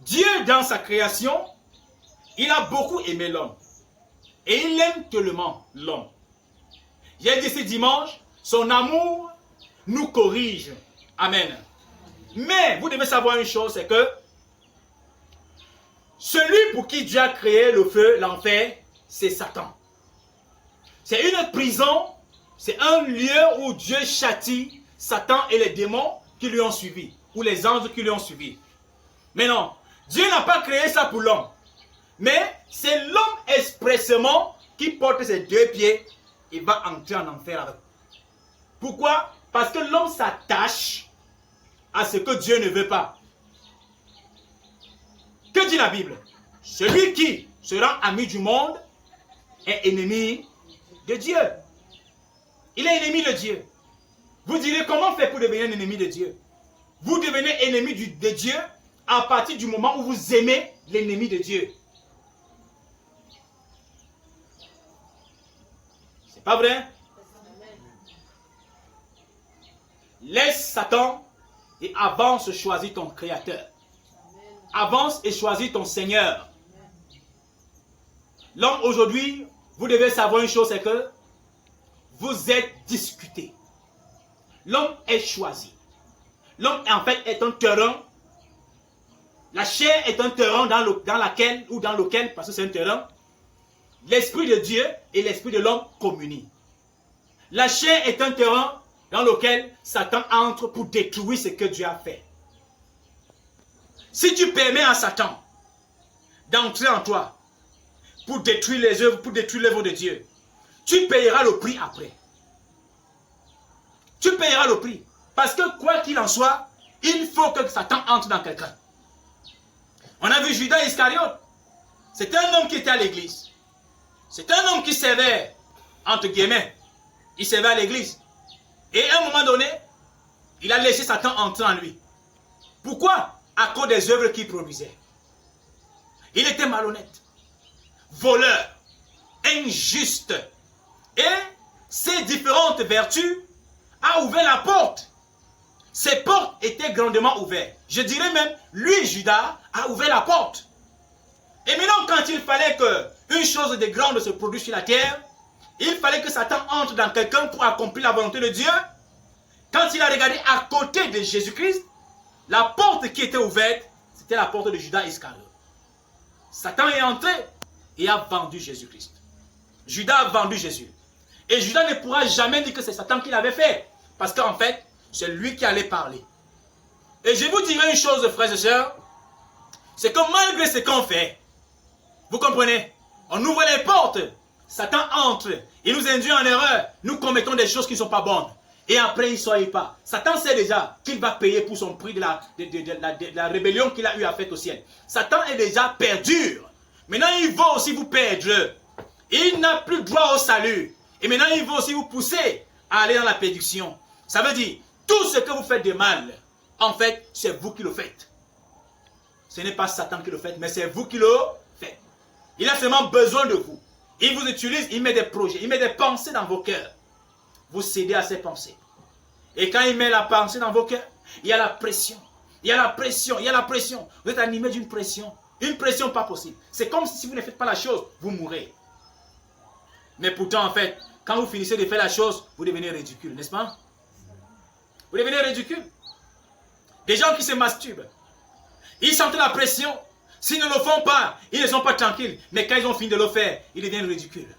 Dieu, dans sa création, il a beaucoup aimé l'homme. Et il aime tellement l'homme. J'ai dit ce dimanche, son amour nous corrige. Amen. Mais vous devez savoir une chose, c'est que celui pour qui Dieu a créé le feu, l'enfer, c'est Satan. C'est une prison, c'est un lieu où Dieu châtie Satan et les démons qui lui ont suivi, ou les anges qui lui ont suivi. Mais non, Dieu n'a pas créé ça pour l'homme. Mais c'est l'homme expressément qui porte ses deux pieds et va entrer en enfer avec. Pourquoi? Parce que l'homme s'attache à ce que Dieu ne veut pas. Que dit la Bible? Celui qui se rend ami du monde est ennemi de Dieu. Il est ennemi de Dieu. Vous direz, comment faire pour devenir un ennemi de Dieu? Vous devenez ennemi de Dieu à partir du moment où vous aimez l'ennemi de Dieu. C'est pas vrai? Laisse Satan et avance, choisis ton Créateur. Avance et choisis ton Seigneur. L'homme aujourd'hui, vous devez savoir une chose, c'est que vous êtes discuté. L'homme est choisi. L'homme en fait est un terrain. La chair est un terrain dans lequel, parce que c'est un terrain, l'Esprit de Dieu et l'Esprit de l'homme communient. La chair est un terrain dans lequel Satan entre pour détruire ce que Dieu a fait. Si tu permets à Satan d'entrer en toi pour détruire les œuvres, pour détruire l'œuvre de Dieu, tu payeras le prix après. Tu payeras le prix. Parce que quoi qu'il en soit, il faut que Satan entre dans quelqu'un. On a vu Judas Iscariote. C'était un homme qui était à l'église. C'était un homme qui servait, entre guillemets, il servait à l'église. Et à un moment donné, il a laissé Satan entrer en lui. Pourquoi? À cause des œuvres qu'il produisait. Il était malhonnête, voleur, injuste. Et ces différentes vertus a ouvert la porte. Ses portes étaient grandement ouvertes. Je dirais même, lui, Judas, a ouvert la porte. Et maintenant, quand il fallait qu'une chose de grande se produise sur la terre, il fallait que Satan entre dans quelqu'un pour accomplir la volonté de Dieu. Quand il a regardé à côté de Jésus-Christ, la porte qui était ouverte, c'était la porte de Judas Iscariote. Satan est entré et a vendu Jésus-Christ. Judas a vendu Jésus. Et Judas ne pourra jamais dire que c'est Satan qui l'avait fait. Parce qu'en fait, c'est lui qui allait parler. Et je vous dirai une chose, frères et sœurs, c'est que malgré ce qu'on fait, vous comprenez, on ouvre les portes, Satan entre, il nous induit en erreur, nous commettons des choses qui ne sont pas bonnes. Et après, il ne soyez pas. Satan sait déjà qu'il va payer pour son prix de la rébellion qu'il a eu à faire au ciel. Satan est déjà perdu. Maintenant, il va aussi vous perdre. Il n'a plus droit au salut. Et maintenant, il va aussi vous pousser à aller dans la perdition. Ça veut dire, tout ce que vous faites de mal, en fait, c'est vous qui le faites. Ce n'est pas Satan qui le fait, mais c'est vous qui le faites. Il a seulement besoin de vous. Il vous utilise, il met des projets, il met des pensées dans vos cœurs. Vous cédez à ces pensées. Et quand il met la pensée dans vos cœurs, il y a la pression. Il y a la pression, il y a la pression. Vous êtes animé d'une pression. Une pression pas possible. C'est comme si vous ne faites pas la chose, vous mourrez. Mais pourtant, en fait, quand vous finissez de faire la chose, vous devenez ridicule, n'est-ce pas? Vous devenez ridicule. Des gens qui se masturbent, ils sentent la pression. S'ils ne le font pas, ils ne sont pas tranquilles. Mais quand ils ont fini de le faire, ils deviennent ridicules.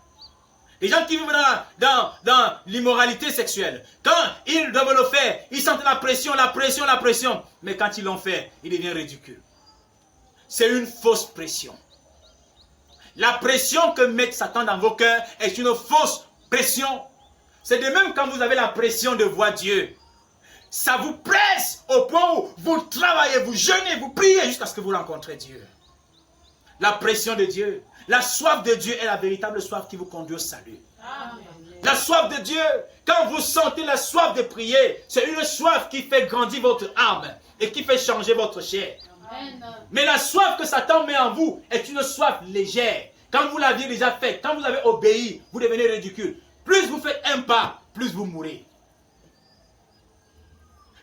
Les gens qui vivent dans l'immoralité sexuelle, quand ils doivent le faire, ils sentent la pression, la pression, la pression. Mais quand ils l'ont fait, ils deviennent ridicules. C'est une fausse pression. La pression que met Satan dans vos cœurs est une fausse pression. C'est de même quand vous avez la pression de voir Dieu. Ça vous presse au point où vous travaillez, vous jeûnez, vous priez jusqu'à ce que vous rencontrez Dieu. La pression de Dieu, la soif de Dieu est la véritable soif qui vous conduit au salut. Amen. La soif de Dieu, quand vous sentez la soif de prier, c'est une soif qui fait grandir votre âme et qui fait changer votre chair. Amen. Mais la soif que Satan met en vous est une soif légère. Quand vous l'aviez déjà faite, quand vous avez obéi, vous devenez ridicule. Plus vous faites un pas, plus vous mourrez.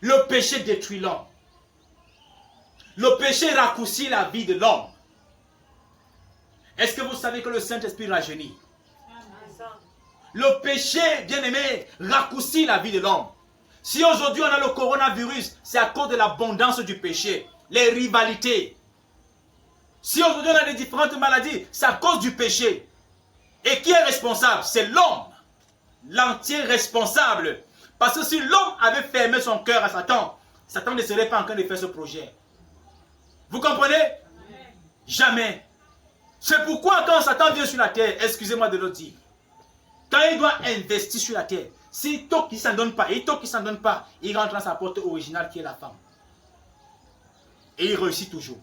Le péché détruit l'homme. Le péché raccourcit la vie de l'homme. Est-ce que vous savez que le Saint-Esprit rajeunit? Le péché, bien-aimé, raccourcit la vie de l'homme. Si aujourd'hui on a le coronavirus, c'est à cause de l'abondance du péché, les rivalités. Si aujourd'hui on a des différentes maladies, c'est à cause du péché. Et qui est responsable? C'est l'homme. L'entier responsable. Parce que si l'homme avait fermé son cœur à Satan, Satan ne serait pas en train de faire ce projet. Vous comprenez? Jamais. C'est pourquoi quand Satan vient sur la terre, excusez-moi de le dire, quand il doit investir sur la terre, si tant qu'il ne s'en donne pas, et tant qu'il ne s'en donne pas, il rentre dans sa porte originale qui est la femme. Et il réussit toujours.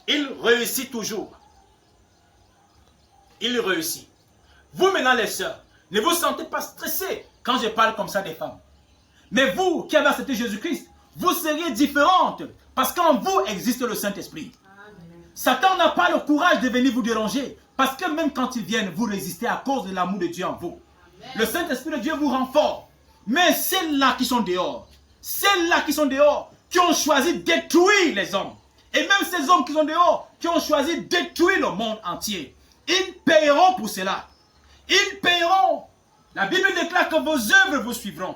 Il réussit toujours. Il réussit. Vous maintenant les sœurs, ne vous sentez pas stressés quand je parle comme ça des femmes. Mais vous qui avez accepté Jésus-Christ, vous seriez différentes parce qu'en vous existe le Saint-Esprit. Satan n'a pas le courage de venir vous déranger parce que même quand ils viennent, vous résistez à cause de l'amour de Dieu en vous. Le Saint-Esprit de Dieu vous rend fort. Mais celles-là qui sont dehors, celles-là qui sont dehors, qui ont choisi de détruire les hommes, et même ces hommes qui sont dehors, qui ont choisi de détruire le monde entier, ils paieront pour cela. Ils paieront. La Bible déclare que vos œuvres vous suivront.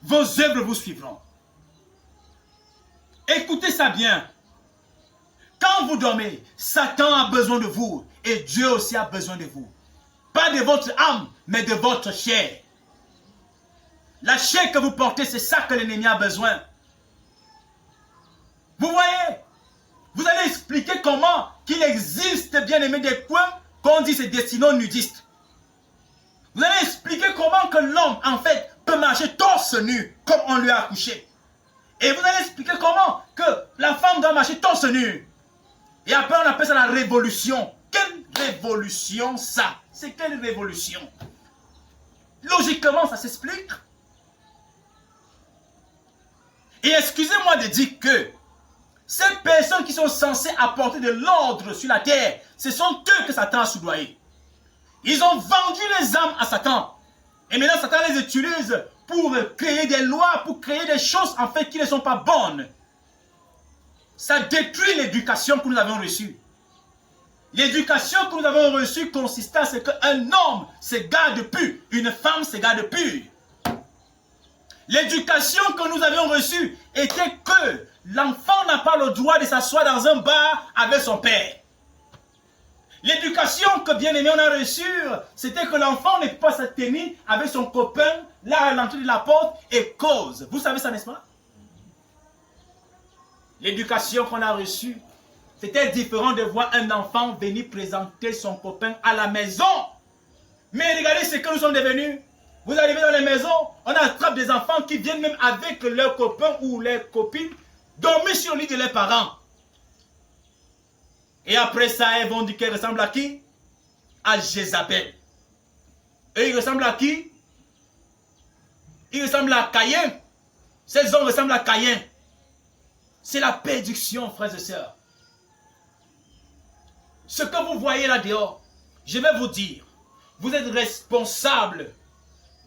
Vos œuvres vous suivront. Écoutez ça bien. Quand vous dormez, Satan a besoin de vous et Dieu aussi a besoin de vous. Pas de votre âme, mais de votre chair. La chair que vous portez, c'est ça que l'ennemi a besoin. Vous voyez? Vous allez expliquer comment qu'il existe, bien aimé, des coins qu'on dit c'est destinés nudistes. Vous allez expliquer comment que l'homme, en fait, peut marcher torse nu, comme on lui a accouché. Et vous allez expliquer comment que la femme doit marcher torse nu. Et après, on appelle ça la révolution. Quelle révolution, ça? C'est quelle révolution? Logiquement, ça s'explique. Et excusez-moi de dire que ces personnes qui sont censées apporter de l'ordre sur la terre, ce sont eux que Satan a soudoyés. Ils ont vendu les âmes à Satan. Et maintenant, Satan les utilise pour créer des lois, pour créer des choses en fait qui ne sont pas bonnes. Ça détruit l'éducation que nous avons reçue. L'éducation que nous avons reçue consistait à ce qu'un homme se garde pur, une femme se garde pure. L'éducation que nous avions reçue était que l'enfant n'a pas le droit de s'asseoir dans un bar avec son père. L'éducation que bien aimé on a reçue, c'était que l'enfant ne peut pas se tenir avec son copain là à l'entrée de la porte et cause. Vous savez ça, n'est-ce pas? L'éducation qu'on a reçue, c'était différent de voir un enfant venir présenter son copain à la maison. Mais regardez ce que nous sommes devenus. Vous arrivez dans les maisons, on attrape des enfants qui viennent même avec leurs copains ou leurs copines dormir sur le lit de leurs parents. Et après ça, ils vont dire qu'elle ressemble à qui? À Jézabel. Et ils ressemblent à qui? Ils ressemblent à Caïn. Ces hommes ressemblent à Caïn. C'est la perdition, frères et sœurs. Ce que vous voyez là dehors, je vais vous dire, vous êtes responsables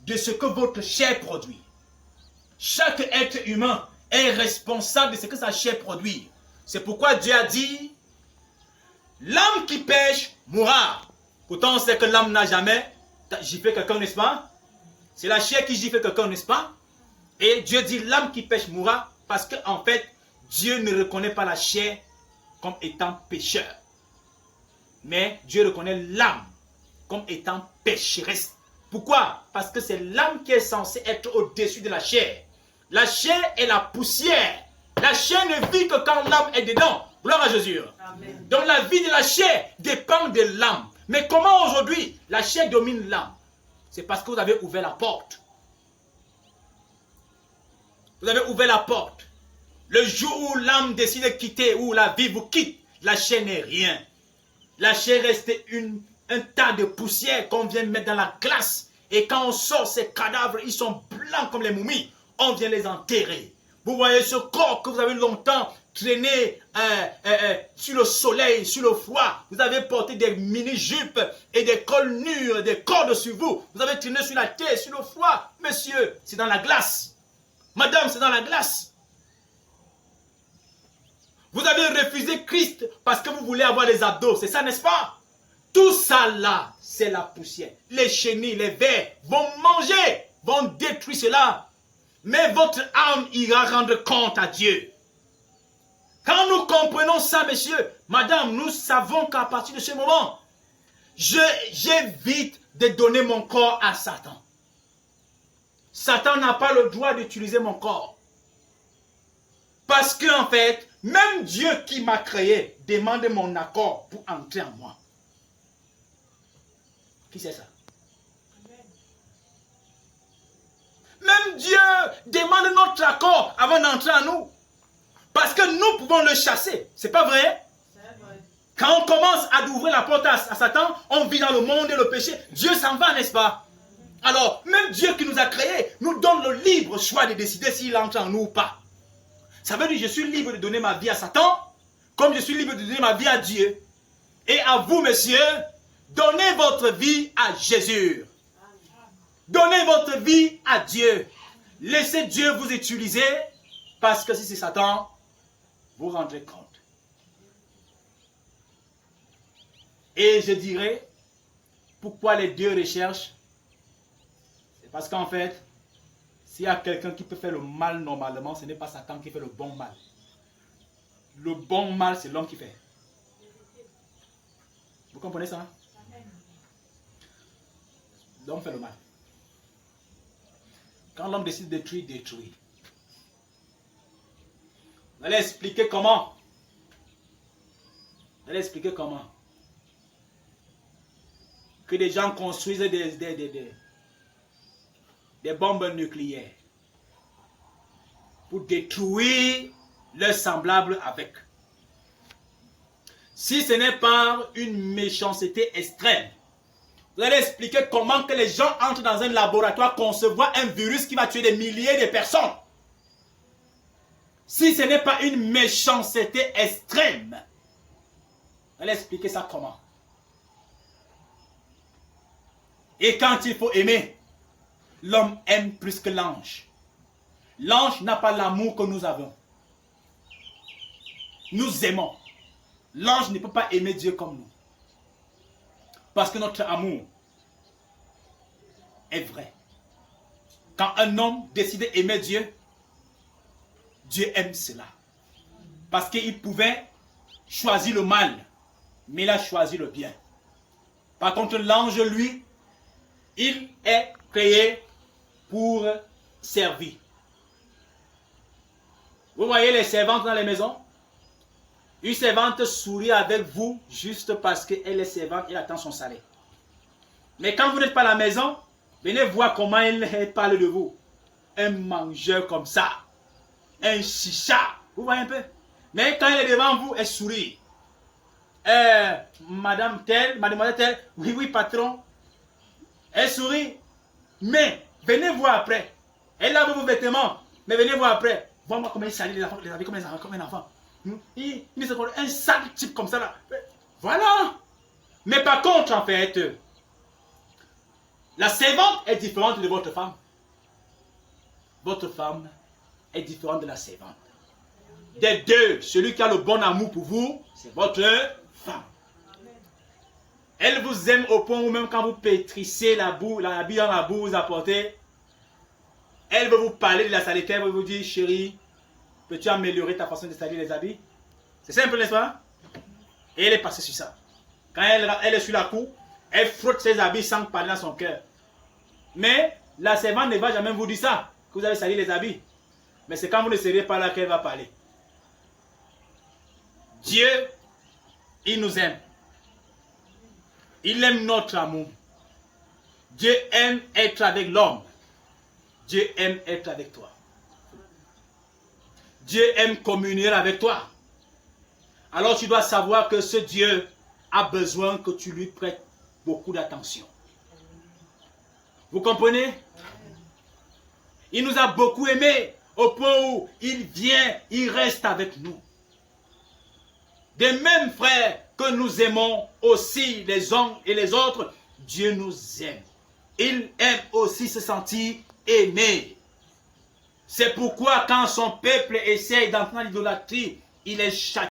de ce que votre chair produit. Chaque être humain est responsable de ce que sa chair produit. C'est pourquoi Dieu a dit, l'âme qui pêche mourra. Pourtant on sait que l'âme n'a jamais giflé quelqu'un, n'est-ce pas? C'est la chair qui gifle quelqu'un, n'est-ce pas? Et Dieu dit, l'âme qui pêche mourra, parce qu'en fait, Dieu ne reconnaît pas la chair comme étant pécheur. Mais Dieu reconnaît l'âme comme étant pécheresse. Pourquoi? Parce que c'est l'âme qui est censée être au-dessus de la chair. La chair est la poussière. La chair ne vit que quand l'âme est dedans. Gloire à Jésus. Amen. Donc la vie de la chair dépend de l'âme. Mais comment aujourd'hui la chair domine l'âme? C'est parce que vous avez ouvert la porte. Vous avez ouvert la porte. Le jour où l'âme décide de quitter, où la vie vous quitte, la chair n'est rien. La chair reste un tas de poussière qu'on vient mettre dans la glace. Et quand on sort ces cadavres, ils sont blancs comme les momies. On vient les enterrer. Vous voyez ce corps que vous avez longtemps traîné sur le soleil, sur le froid. Vous avez porté des mini-jupes et des cols nus, des cordes sur vous. Vous avez traîné sur la terre, sur le froid. Monsieur, c'est dans la glace. Madame, c'est dans la glace. Vous avez refusé Christ parce que vous voulez avoir des abdos. C'est ça, n'est-ce pas? Tout ça là, c'est la poussière. Les chenilles, les vers vont manger, vont détruire cela. Mais votre âme ira rendre compte à Dieu. Quand nous comprenons ça, messieurs, madame, nous savons qu'à partir de ce moment, j'évite de donner mon corps à Satan. Satan n'a pas le droit d'utiliser mon corps. Parce qu'en fait, même Dieu qui m'a créé demande mon accord pour entrer en moi. Qui c'est ça? Même Dieu demande notre accord avant d'entrer en nous. Parce que nous pouvons le chasser. C'est pas vrai? Quand on commence à ouvrir la porte à Satan, on vit dans le monde et le péché. Dieu s'en va, n'est-ce pas? Alors, même Dieu qui nous a créés nous donne le libre choix de décider s'il entre en nous ou pas. Ça veut dire que je suis libre de donner ma vie à Satan, comme je suis libre de donner ma vie à Dieu. Et à vous, messieurs, donnez votre vie à Jésus. Donnez votre vie à Dieu. Laissez Dieu vous utiliser, parce que si c'est Satan, vous rendrez compte. Et je dirais, pourquoi les deux recherchent? C'est parce qu'en fait, s'il y a quelqu'un qui peut faire le mal normalement, ce n'est pas Satan qui fait le bon mal. Le bon mal, c'est l'homme qui fait. Vous comprenez ça? L'homme fait le mal. Quand l'homme décide de détruire, il détruit. Vous allez expliquer comment. Vous allez expliquer comment. Que des gens construisent des bombes nucléaires pour détruire leurs semblables avec. Si ce n'est pas une méchanceté extrême, vous allez expliquer comment que les gens entrent dans un laboratoire concevoir un virus qui va tuer des milliers de personnes. Si ce n'est pas une méchanceté extrême, vous allez expliquer ça comment? Et quand il faut aimer, l'homme aime plus que l'ange. L'ange n'a pas l'amour que nous avons. Nous aimons. L'ange ne peut pas aimer Dieu comme nous. Parce que notre amour est vrai. Quand un homme décide d'aimer Dieu, Dieu aime cela. Parce qu'il pouvait choisir le mal, mais il a choisi le bien. Par contre, l'ange, lui, il est créé pour servir. Vous voyez les servantes dans les maisons? Une servante sourit avec vous juste parce qu'elle est servante, elle attend son salaire. Mais quand vous n'êtes pas à la maison, venez voir comment elle parle de vous. Un mangeur comme ça. Un chicha. Vous voyez un peu? Mais quand elle est devant vous, elle sourit. Madame telle, mademoiselle telle, oui, oui, patron. Elle sourit. Mais venez voir après. Elle lave vos vêtements. Mais venez voir après. Vois-moi comment il salit les habits comme un enfant. Il est un sale type comme ça là. Voilà. Mais par contre, en fait, la servante est différente de votre femme. Votre femme est différente de la servante. Des deux, celui qui a le bon amour pour vous, c'est votre femme. Elle vous aime au point où même quand vous pétrissez la boue, la habille dans la boue, vous apportez, elle veut vous parler de la saleté, elle veut vous dire, chérie, peux-tu améliorer ta façon de salir les habits? C'est simple, n'est-ce pas? Et elle est passée sur ça. Quand elle est sur la cour, elle frotte ses habits sans parler dans son cœur. Mais la servante ne va jamais vous dire ça, que vous avez sali les habits. Mais c'est quand vous ne serez pas là qu'elle va parler. Dieu, il nous aime. Il aime notre amour. Dieu aime être avec l'homme. Dieu aime être avec toi. Dieu aime communier avec toi. Alors tu dois savoir que ce Dieu a besoin que tu lui prêtes beaucoup d'attention. Vous comprenez? Il nous a beaucoup aimés au point où il vient, il reste avec nous. Des mêmes frères que nous aimons aussi les uns et les autres, Dieu nous aime. Il aime aussi se sentir aimé. C'est pourquoi quand son peuple essaye d'entrer dans l'idolâtrie, il est châtié.